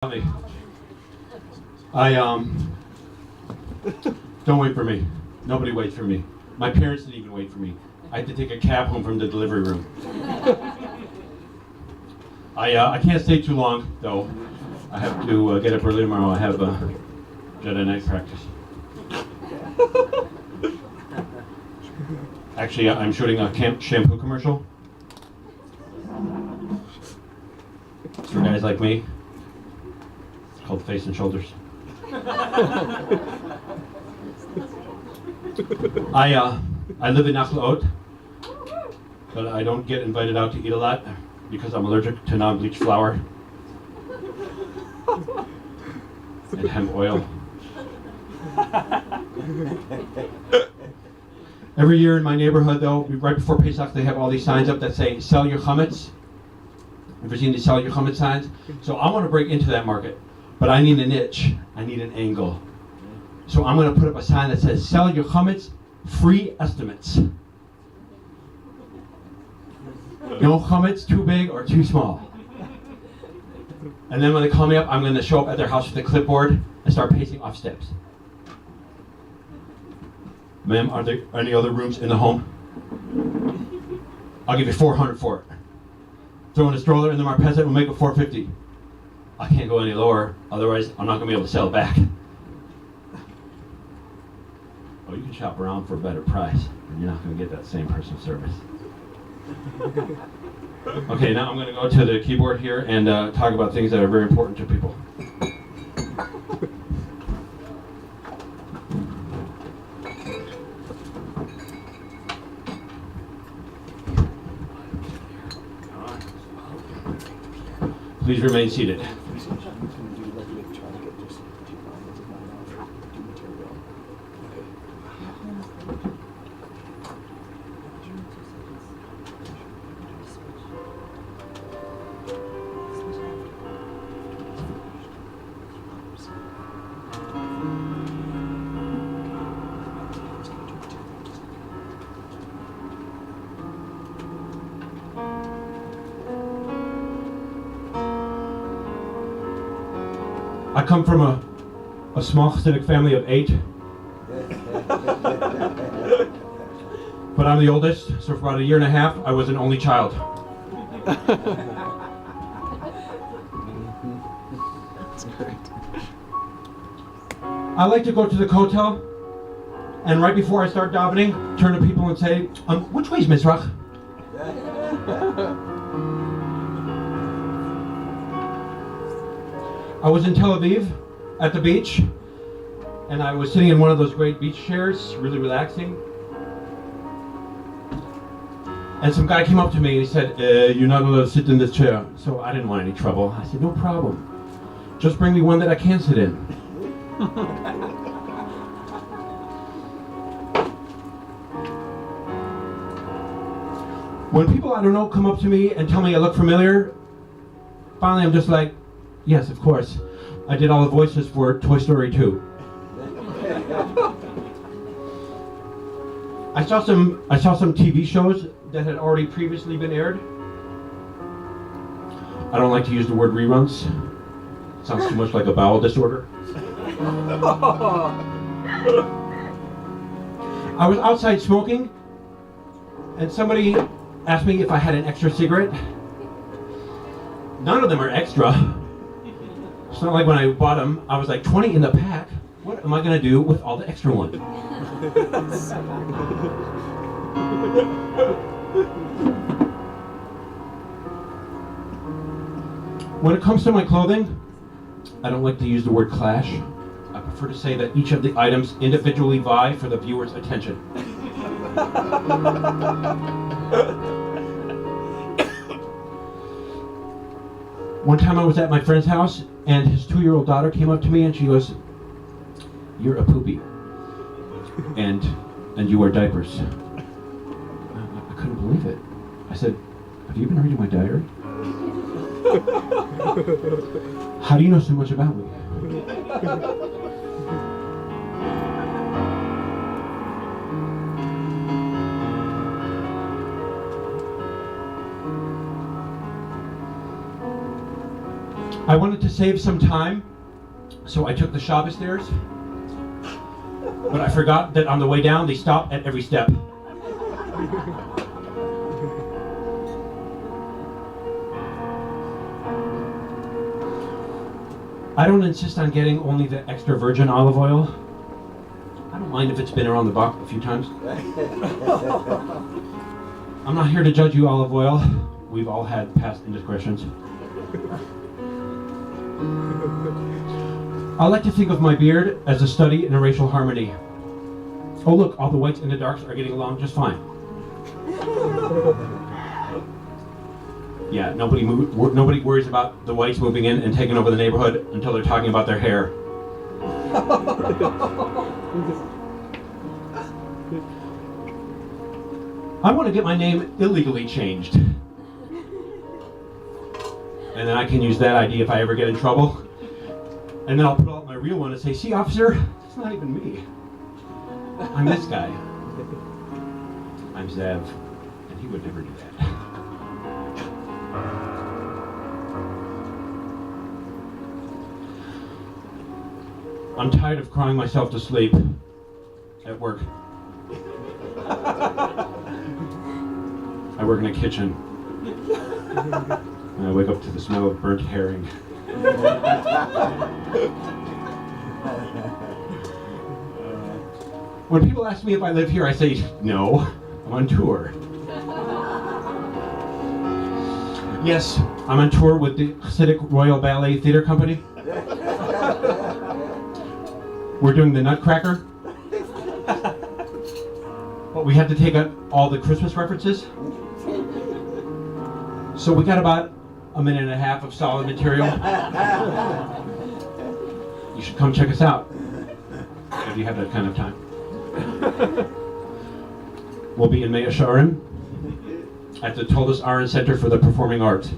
Don't wait for me. Nobody waits for me. My parents didn't even wait for me. I had to take a cab home from the delivery room. I can't stay too long though. I have to get up early tomorrow. I have Jedi night practice. Actually, I'm shooting a shampoo commercial. It's for guys like me. It's called Face and Shoulders. I live in Nachlaot, but I don't get invited out to eat a lot because I'm allergic to non-bleached flour and hemp oil. Every year in my neighborhood, though, right before Pesach, they have all these signs up that say, "Sell your chametz." Ever seen the "Sell your chametz" signs? So I want to break into that market, but I need a niche. I need an angle. So I'm going to put up a sign that says, "Sell your chametz, free estimates." No chametz too big or too small. And then when they call me up, I'm going to show up at their house with a clipboard and start pacing off steps. Ma'am, are there any other rooms in the home? I'll give you $400 for it. Throw in a stroller in the Marpesa, we'll make it $450. I can't go any lower, otherwise I'm not going to be able to sell it back. Oh, you can shop around for a better price, and you're not going to get that same personal service. Okay, now I'm going to go to the keyboard here and talk about things that are very important to people. Please remain seated. I come from a small Hasidic family of 8. But I'm the oldest, so for about 1.5 years, I was an only child. That's great. I like to go to the kotel, and right before I start davening, turn to people and say, which way is Mizrach? I was in Tel Aviv at the beach, and I was sitting in one of those great beach chairs, really relaxing. And some guy came up to me and he said, "You're not allowed to sit in this chair." So I didn't want any trouble. I said, "No problem. Just bring me one that I can sit in." When people I don't know come up to me and tell me I look familiar, finally I'm just like, yes, of course. I did all the voices for Toy Story 2. I saw some TV shows that had already previously been aired. I don't like to use the word reruns. It sounds too much like a bowel disorder. I was outside smoking, and somebody asked me if I had an extra cigarette. None of them are extra. It's not like when I bought them, I was like 20 in the pack. What am I going to do with all the extra ones? When it comes to my clothing, I don't like to use the word clash. I prefer to say that each of the items individually vie for the viewer's attention. One time I was at my friend's house, and his 2-year-old daughter came up to me and she goes, "You're a poopy, and you wear diapers." I couldn't believe it. I said, "Have you been reading my diary? How do you know so much about me?" I wanted to save some time, so I took the Shabbos stairs. But I forgot that on the way down, they stop at every step. I don't insist on getting only the extra virgin olive oil. I don't mind if it's been around the block a few times. I'm not here to judge you, olive oil. We've all had past indiscretions. I like to think of my beard as a study in racial harmony. Oh look, all the whites and the darks are getting along just fine. Yeah, nobody worries about the whites moving in and taking over the neighborhood until they're talking about their hair. I want to get my name illegally changed. And then I can use that ID if I ever get in trouble. And then I'll put out my real one and say, see, officer, it's not even me. I'm this guy. I'm Zev, and he would never do that. I'm tired of crying myself to sleep at work. I work in a kitchen. And I wake up to the smell of burnt herring. When people ask me if I live here, I say, no, I'm on tour. Yes, I'm on tour with the Hasidic Royal Ballet Theater Company. We're doing the Nutcracker. But we had to take out all the Christmas references. So we got about a minute and a half of solid material. You should come check us out if you have that kind of time. We'll be in Mea Shearim at the Toldus Aaron Center for the Performing Arts.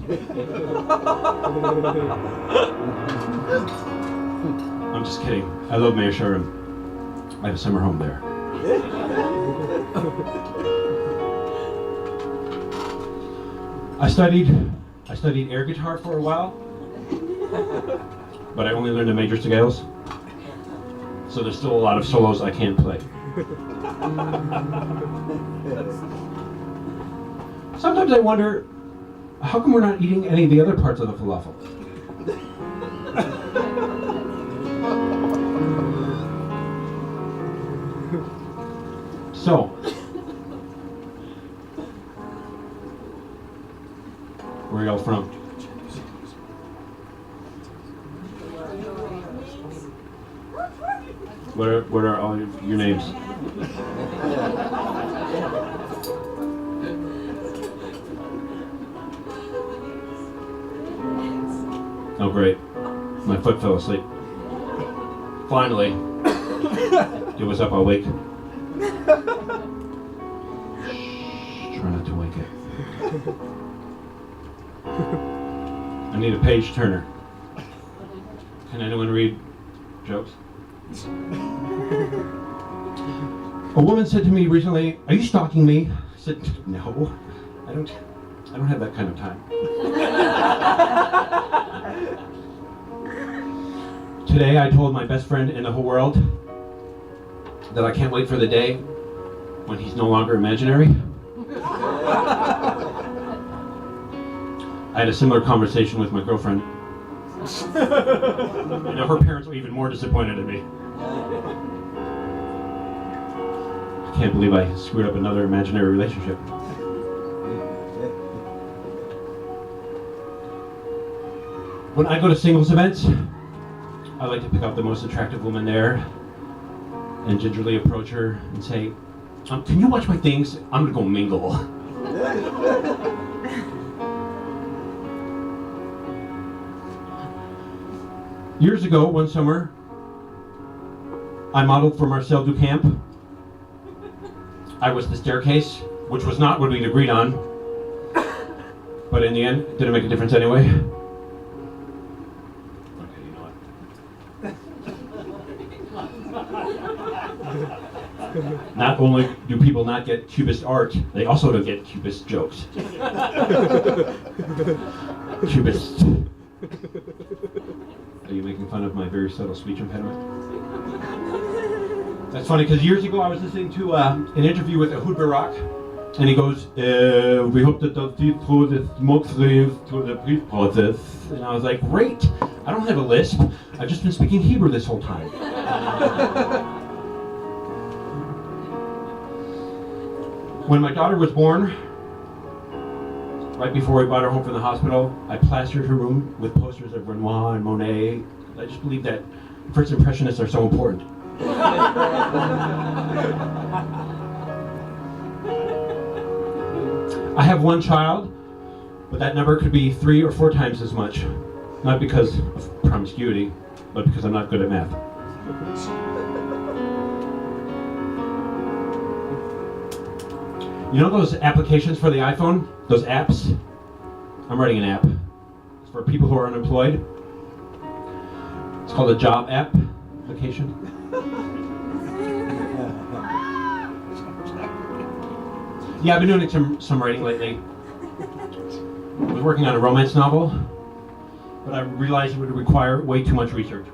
I'm just kidding. I love Mea Shearim. I have a summer home there. I studied air guitar for a while, but I only learned the major scales, so there's still a lot of solos I can't play. Sometimes I wonder, how come we're not eating any of the other parts of the falafel? So, where are y'all from? What are all your names? Oh great, my foot fell asleep. Finally, it was up all week. Try not to wake it. I need a page turner. Can anyone read jokes? A woman said to me recently, "Are you stalking me?" I said, "No, I don't have that kind of time." Today I told my best friend in the whole world that I can't wait for the day when he's no longer imaginary. I had a similar conversation with my girlfriend. I know her parents were even more disappointed in me. I can't believe I screwed up another imaginary relationship. When I go to singles events, I like to pick out the most attractive woman there and gingerly approach her and say, can you watch my things? I'm gonna go mingle. Years ago, one summer, I modeled for Marcel Duchamp. I was the staircase, which was not what we'd agreed on, but in the end, it didn't make a difference anyway. Okay, you know what? Not only do people not get Cubist art, they also don't get Cubist jokes. Cubist. Are you making fun of my very subtle speech impediment? That's funny, because years ago I was listening to an interview with Ehud Barak, and he goes, we hope that they'll see through the smoke screens to the brief process. And I was like, great, I don't have a lisp. I've just been speaking Hebrew this whole time. When my daughter was born, right before we brought her home from the hospital, I plastered her room with posters of Renoir and Monet. I just believe that first impressionists are so important. I have one child, but that number could be 3 or 4 times as much. Not because of promiscuity, but because I'm not good at math. You know those applications for the iPhone? Those apps? I'm writing an app. It's for people who are unemployed. It's called a job application. Yeah, I've been doing some writing lately. I was working on a romance novel, but I realized it would require way too much research.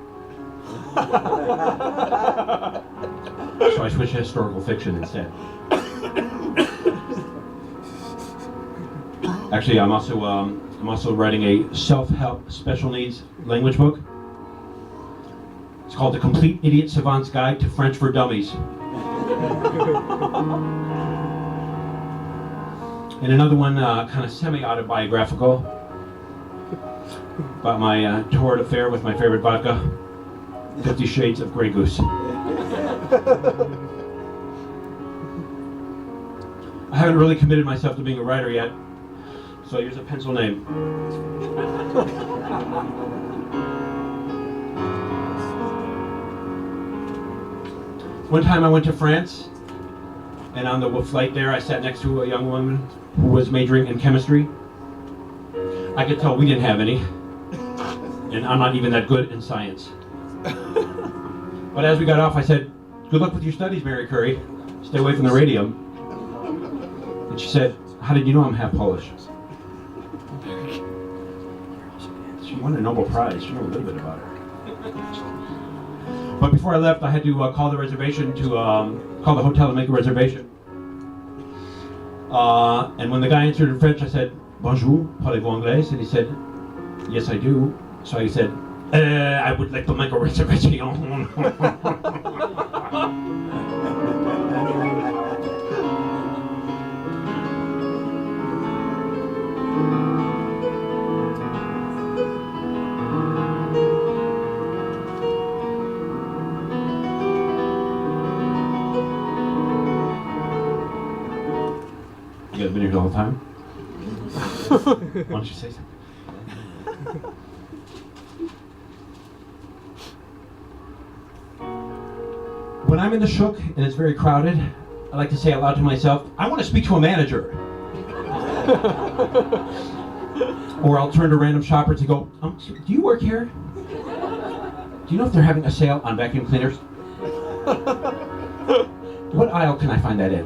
So I switched to historical fiction instead. Actually, I'm also writing a self-help special needs language book. It's called The Complete Idiot Savant's Guide to French for Dummies. And another one, kind of semi-autobiographical, about my torrid affair with my favorite vodka, 50 Shades of Grey Goose. I haven't really committed myself to being a writer yet, so I use a pencil name. One time I went to France, and on the flight there I sat next to a young woman who was majoring in chemistry. I could tell we didn't have any, and I'm not even that good in science. But as we got off, I said, "Good luck with your studies, Mary Curie. Stay away from the radium." And she said, "How did you know I'm half Polish?" She won a Nobel Prize. She knew a little bit about her. But before I left, I had to call the reservation to call the hotel to make a reservation. And when the guy answered in French, I said, "Bonjour, parlez-vous anglais?" And he said, "Yes, I do." So I said, "I would like to make a reservation." You guys been here the whole time? Why don't you say something? When I'm in the shuk and it's very crowded, I like to say aloud to myself, "I want to speak to a manager." Or I'll turn to random shoppers and go, "Do you work here? Do you know if they're having a sale on vacuum cleaners? What aisle can I find that in?"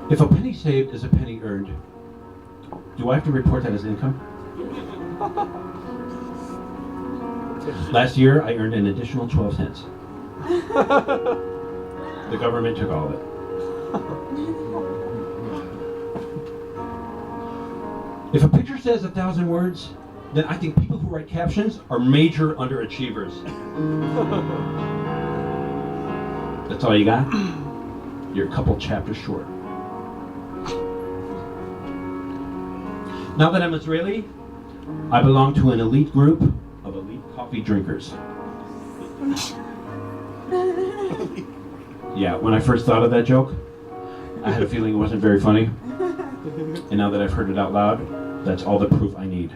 If a penny saved is a penny earned, do I have to report that as income? Last year, I earned an additional 12 cents. The government took all of it. If a picture says 1,000 words, then I think people who write captions are major underachievers. That's all you got? You're a couple chapters short. Now that I'm Israeli, I belong to an elite group of elite coffee drinkers. Yeah, when I first thought of that joke, I had a feeling it wasn't very funny. And now that I've heard it out loud, that's all the proof I need.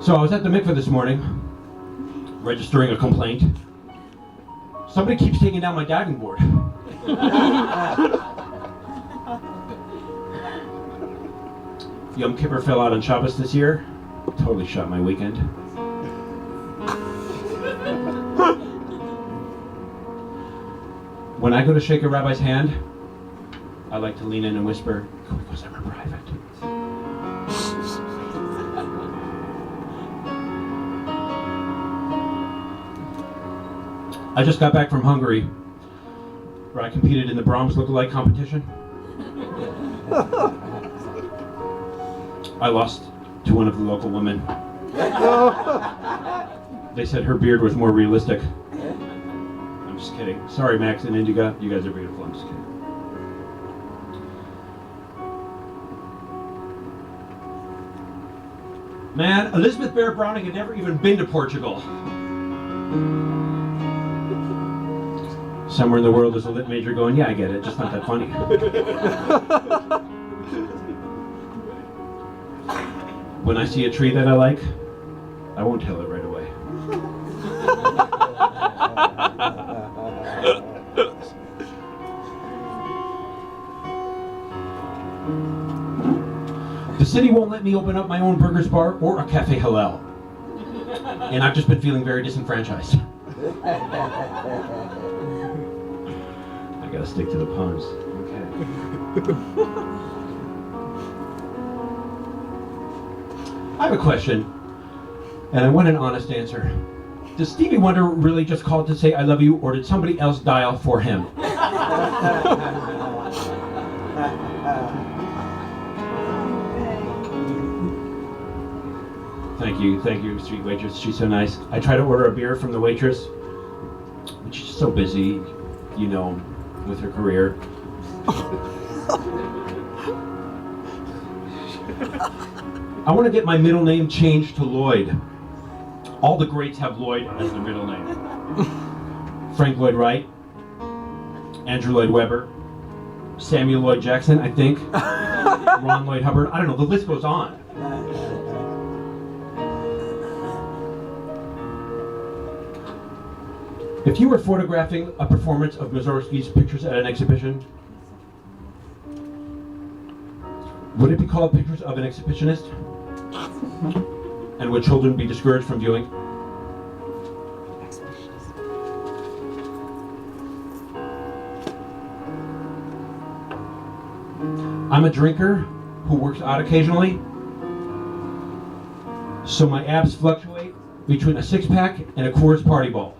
So I was at the mikveh this morning, registering a complaint. Somebody keeps taking down my diving board. Yom Kippur fell out on Shabbos this year. Totally shot my weekend. When I go to shake a rabbi's hand, I like to lean in and whisper, "Can we go somewhere private?" I just got back from Hungary, where I competed in the Brahms lookalike competition. I lost to one of the local women. They said her beard was more realistic. I'm just kidding. Sorry, Max and Indigo. You guys are beautiful. I'm just kidding. Man, Elizabeth Barrett Browning had never even been to Portugal. Somewhere in the world there's a lit major going, yeah, I get it, just not that funny. When I see a tree that I like, I won't tell it right away. The city won't let me open up my own burgers bar or a cafe halal. And I've just been feeling very disenfranchised. I gotta stick to the puns. Okay. I have a question, and I want an honest answer. Does Stevie Wonder really just call to say I love you, or did somebody else dial for him? Thank you, sweet waitress. She's so nice. I try to order a beer from the waitress, but she's so busy, you know, with her career. I want to get my middle name changed to Lloyd. All the greats have Lloyd as their middle name. Frank Lloyd Wright, Andrew Lloyd Webber, Samuel Lloyd Jackson, I think, Ron Lloyd Hubbard. I don't know, the list goes on. If you were photographing a performance of Mussorgsky's pictures at an exhibition, would it be called Pictures of an Exhibitionist? And would children be discouraged from viewing? I'm a drinker who works out occasionally, so my abs fluctuate between a six-pack and a Coors Party Ball.